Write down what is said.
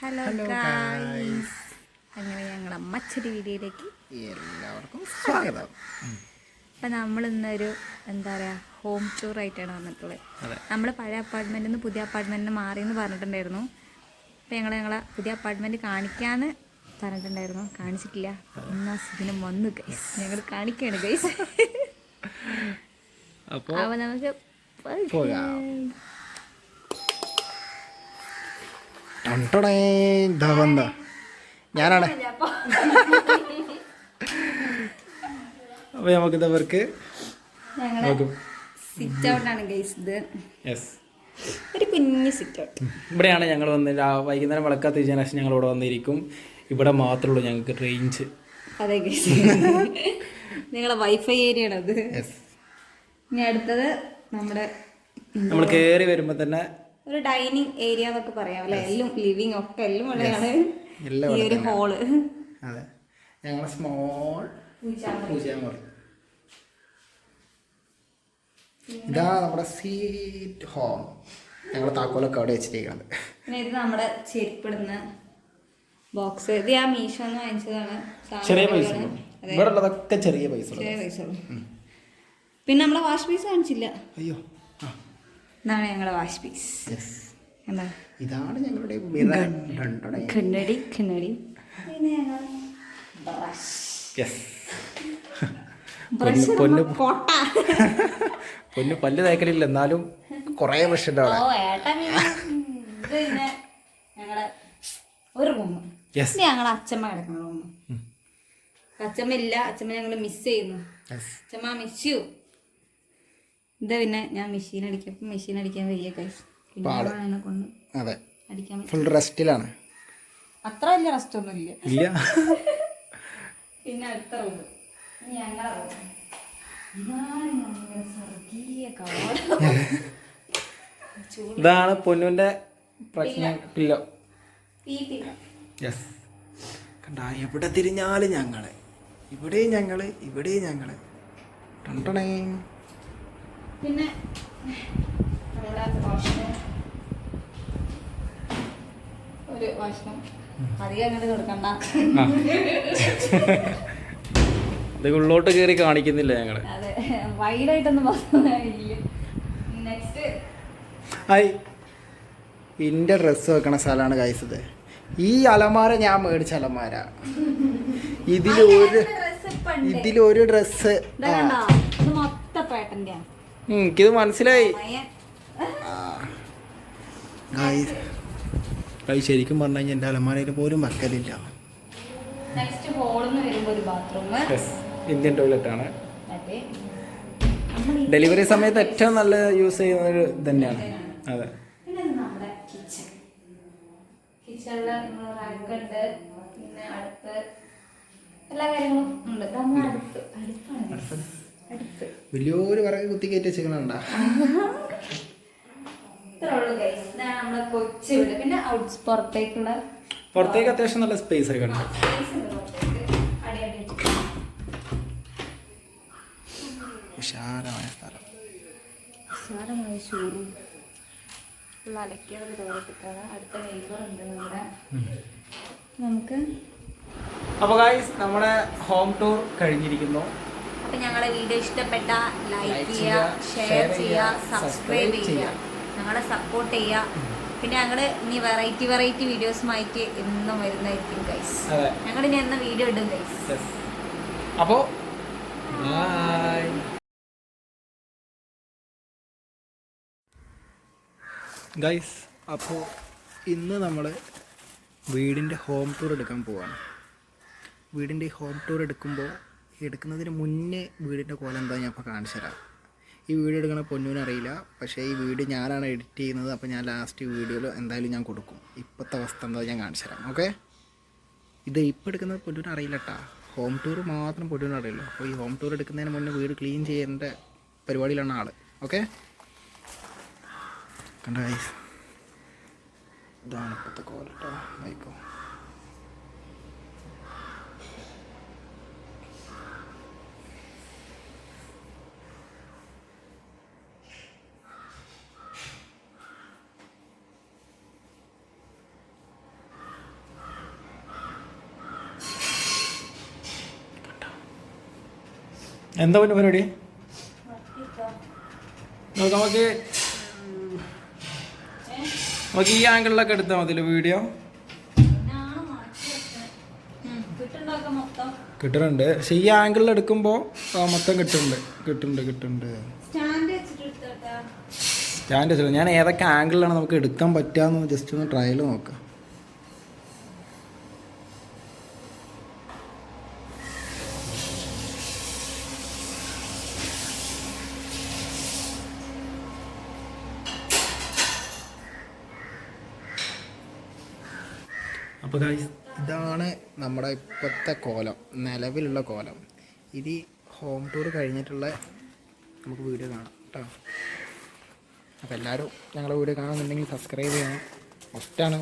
Hello guys, അങ്ങനെ ഞങ്ങൾ മറ്റൊരു വീഡിയോയിലേക്ക് എല്ലാവർക്കും സ്വാഗതം. അപ്പം നമ്മൾ ഇന്നൊരു എന്താ പറയുക ഹോം ടൂർ ആയിട്ടാണ് വന്നിട്ടുള്ളത്. നമ്മൾ പഴയ അപ്പാർട്ട്മെൻറ്റിൽ നിന്ന് പുതിയ അപ്പാർട്ട്മെൻറ്റിന് മാറിയെന്ന് പറഞ്ഞിട്ടുണ്ടായിരുന്നു. അപ്പം ഞങ്ങളെ പുതിയ അപ്പാർട്ട്മെൻറ്റ് കാണിക്കാമെന്ന് പറഞ്ഞിട്ടുണ്ടായിരുന്നു, കാണിച്ചിട്ടില്ല. ഇന്ന് ഇതിന് വന്നു ഗൈസ്, ഞങ്ങൾ കാണിക്കുകയാണ് ഗൈസ്. അപ്പോൾ നമുക്ക് ഞാനാണ്. അപ്പൊ നമുക്കിതവർക്ക് സിറ്റ് ഔട്ടാണ് ഗൈസ്. ഇത് ഒരു കുഞ്ഞ് സിറ്റ് ഔട്ട്. ഇവിടെയാണ് ഞങ്ങൾ വന്ന് വൈകുന്നേരം വിളക്കാത്ത ശേഷം ഞങ്ങൾ ഇവിടെ വന്നിരിക്കും. ഇവിടെ മാത്രമേ ഉള്ളൂ ഞങ്ങൾക്ക് റേഞ്ച്. അതെ ഗൈസ്, നിങ്ങളെ വൈഫൈ ഏരിയ ആണ് അത്. ഇനി അടുത്തത് നമ്മൾ കയറി വരുമ്പോ തന്നെ ഒരു ഡൈനിങ് ഏരിയ എന്നൊക്കെ പറയാം അല്ലെ. എല്ലാം ലിവിങ് ഒക്കെ എല്ലാം ഇവിടെയാണ്. ഈ ഒരു ഹോള്. അതെ, ഞങ്ങളെ സ്മോൾ പൂജാമുറി. ഇതാ നമ്മുടെ സീറ്റ് ഹോം. ഞങ്ങളുടെ താക്കോലൊക്കെ അവിടെ വെച്ചിരിക്കുന്നത്. പിന്നെ ഇത് നമ്മുടെ ചെരുപ്പിടുന്ന ബോക്സ്. ഇത് ഞാൻ മീഷോന്ന് വാങ്ങിച്ചതാണ്. ചെറിയ പൈസ, ഇവിടെ ഉള്ളതൊക്കെ ചെറിയ പൈസ. പിന്നെ നമ്മളെ വാഷ് പീസ് കാണിച്ചില്ല. അയ്യോ, ഇതാണ് ഞങ്ങളുടെ വാഷ് പീസ്. എന്താ, ഇതാണ് ഞങ്ങളുടെ കണ്ണടി. പിന്നെ ഞങ്ങൾ പൊന്നു പല്ല് തേക്കലില്ല, എന്നാലും കൊറേ ബ്രഷ് ഉണ്ട് അവിടെ. പിന്നെ ഞങ്ങളുടെ ഒരു റൂം, ഞങ്ങളെ അച്ഛമ്മ കിടക്കുന്ന റൂം. അച്ഛമ്മ ഇല്ല, അച്ഛമ്മ ഞങ്ങൾ മിസ് ചെയ്യുന്നു. അച്ഛമ്മ മിസ് യു. ഇത് പിന്നെ ഞാൻ മെഷീൻ അടിക്കാൻ വയ്യ കൈസ്. കൊണ്ട് അടിക്കാൻ ഫുൾ റെസ്റ്റിലാണ്. അത്ര വലിയ റെസ്റ്റ് ഒന്നും ഇല്ല. പിന്നെ അടുത്ത റൂം ഞങ്ങളെ റൂം. ഇതാണ് പൊന്നുവിന്റെ പ്രശ്നം. പില്ലോ കണ്ട, എവിടെ തിരിഞ്ഞാലും ഞങ്ങള്, ഇവിടെയും ഞങ്ങള്. പിന്നെ ഒരു വാഷ്റൂം. അധികം അങ്ങോട്ട് കൊടുക്കണ്ട, ഇത് ഉള്ളോട്ട് കയറി കാണിക്കുന്നില്ല ഞങ്ങള്. അതെ, വൈഡായിട്ടൊന്നും പറഞ്ഞില്ല. നെക്സ്റ്റ് ഇന്റെ ഡ്രസ്സ് വെക്കണ സ്ഥലമാണ് കഴിച്ചത്. ഈ അലമാര ഞാൻ മേടിച്ച അലമാര. ഇതിലൊരു ഡ്രസ്സ് എനിക്കിത് മനസ്സിലായി. ശരിക്കും പറഞ്ഞു കഴിഞ്ഞാൽ എൻ്റെ അലമാരയിൽ പോലും വെക്കലില്ല. ഇന്ത്യൻ ടോയ്ലറ്റ് ആണ്. ഡെലിവറി സമയത്ത് ഏറ്റവും നല്ല യൂസ് ചെയ്യുന്നത് തന്നെയാണ്. അതെ, വലിയൊരു വിറക് കുത്തി കയറ്റി വെച്ചിട്ടുണ്ടാ. പിന്നെ പുറത്തേക്ക് അത്യാവശ്യം നല്ല സ്പേസ് ഒക്കെ ഉണ്ട്. വിശാലമായ സ്ഥലം. നമുക്ക് അപ്പോൾ ഗൈസ്, നമ്മുടെ ഹോം ടൂർ കഴിഞ്ഞിരിക്കുന്നു. അപ്പം ഞങ്ങളുടെ വീഡിയോ ഇഷ്ടപ്പെട്ട ലൈക്ക് ചെയ്യുക, ഷെയർ ചെയ്യുക, സബ്സ്ക്രൈബ് ചെയ്യുക, ഞങ്ങളെ സപ്പോർട്ട് ചെയ്യുക. പിന്നെ ഞങ്ങൾ ഇനി വെറൈറ്റി വീഡിയോസുമായിട്ട് എന്നും വരുന്നതായിരിക്കും ഗൈസ്. ഞങ്ങൾ ഇനി എന്ന വീഡിയോ ഇടും ഗൈസ്. അപ്പോൾ ഗൈസ്, അപ്പോൾ ഇന്ന് നമ്മൾ വീടിൻ്റെ ഹോം ടൂർ എടുക്കാൻ പോവാണ്. വീടിൻ്റെ ഹോം ടൂർ എടുക്കുന്നതിന് മുന്നേ വീടിൻ്റെ കോലം എന്താ ഞാൻ ഇപ്പോൾ കാണിച്ചു തരാം. ഈ വീഡിയോ എടുക്കണ പൊന്നൂന് അറിയില്ല, പക്ഷേ ഈ വീഡിയോ ഞാനാണ് എഡിറ്റ് ചെയ്യുന്നത്. അപ്പോൾ ഞാൻ ലാസ്റ്റ് വീഡിയോയിൽ എന്തായാലും ഞാൻ കൊടുക്കും. ഇപ്പോഴത്തെ അവസ്ഥ എന്താ ഞാൻ കാണിച്ചു തരാം. ഓക്കെ, ഇത് ഇപ്പോൾ എടുക്കുന്നത് പൊന്നൂന് അറിയില്ല കേട്ടോ. ഹോം ടൂർ മാത്രം പൊന്നൂന് അറിയുള്ളൂ. അപ്പോൾ ഈ ഹോം ടൂർ എടുക്കുന്നതിന് മുന്നേ വീട് ക്ലീൻ ചെയ്യേണ്ട പരിപാടിയിലാണ് ആൾ. ഓക്കെ, കണ്ട ഗൈസ്, ഇതാണ് ഇപ്പോഴത്തെ കോലം കേട്ടോ. വൈക്കോ എന്താ പിന്നെ പരിപാടി? നമുക്ക് നമുക്ക് ഈ ആംഗിളിലൊക്കെ എടുത്താൽ മതിയല്ലോ വീഡിയോ. കിട്ടുന്നുണ്ട്, പക്ഷെ ഈ ആംഗിളിൽ എടുക്കുമ്പോൾ മൊത്തം കിട്ടുന്നുണ്ട്. സ്റ്റാൻഡ് വെച്ചില്ല. ഞാൻ ഏതൊക്കെ ആംഗിളിലാണ് നമുക്ക് എടുക്കാൻ പറ്റുകയെന്ന് ജസ്റ്റ് ഒന്ന് ട്രയൽ നോക്കാം. അപ്പോൾ ഗൈസ്, ഇതാണ് നമ്മുടെ ഇപ്പോഴത്തെ കോലം, നിലവിലുള്ള കോലം. ഇത് ഹോം ടൂർ കഴിഞ്ഞിട്ടുള്ള നമുക്ക് വീഡിയോ കാണാം കേട്ടോ. അപ്പോൾ എല്ലാവരും ഞങ്ങളുടെ വീഡിയോ കാണുന്നുണ്ടെങ്കിൽ സബ്സ്ക്രൈബ് ചെയ്യണം. മസ്റ്റാണ്.